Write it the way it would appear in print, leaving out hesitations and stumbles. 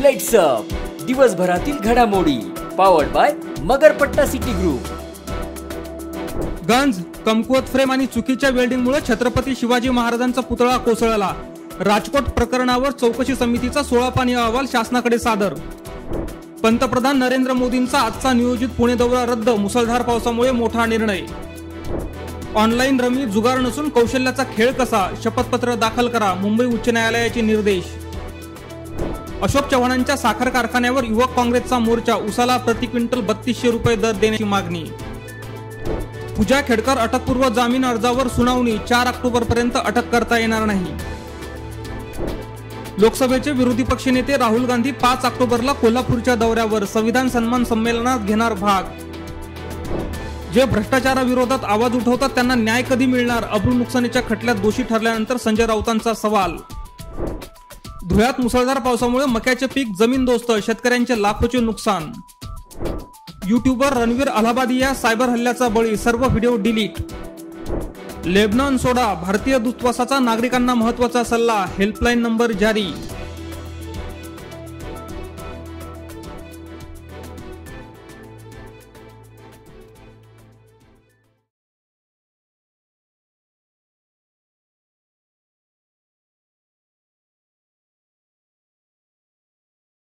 Lights up दिवसभरातील घडामोडी powered by Magarpatta city group. गंज, कमकुवत फ्रेम आणि चुकीच्या वेल्डिंगमुळे छत्रपती शिवाजी महाराजांचा पुतळा कोसळला। राजकोट प्रकरणावर चौकशी समितीचा 16 पानी अहवाल शासनाकडे सादर। पंतप्रधान नरेंद्र मोदींचा आजचा नियोजित पुणे दौरा रद्द, मुसळधार पावसामुळे मोठा निर्णय। ऑनलाईन रमी जुगार नसून कौशल्याचा खेळ कसा, शपथपत्र दाखल करा, मुंबई उच्च न्यायालयाचे निर्देश। अशोक चव्हाणांच्या साखर कारखान्यावर युवक काँग्रेसचा मोर्चा, उसाला प्रति क्विंटल 3200 रुपये दर देण्याची मागणी। पूजा खेडकर अटकपूर्व जामीन अर्जावर सुनावणी, 4 ऑक्टोबर पर्यंत अटक करता येणार नाही। लोकसभेचे विरोधी पक्षनेते राहुल गांधी 5 ऑक्टोबरला कोल्हापूरच्या दौऱ्यावर, संविधान सन्मान संमेलनात घेणार भाग। जे भ्रष्टाचाराविरोधात आवाज उठवतात त्यांना न्याय कधी मिळणार, अब्रू नुकसानीच्या खटल्यात दोषी ठरल्यानंतर संजय राऊतांचा सवाल। धुळ्यात मुसळधार पावसामुळे मक्याचे पीक जमीनदोस्त, शेतकऱ्यांचे लाखोचे नुकसान। यूट्यूबर रणवीर अलाहाबादी या सायबर हल्ल्याचा बळी, सर्व व्हिडिओ डिलीट। लेबनॉन सोडा, भारतीय दूतावासाचा नागरिकांना महत्त्वाचा सल्ला, हेल्पलाईन नंबर जारी।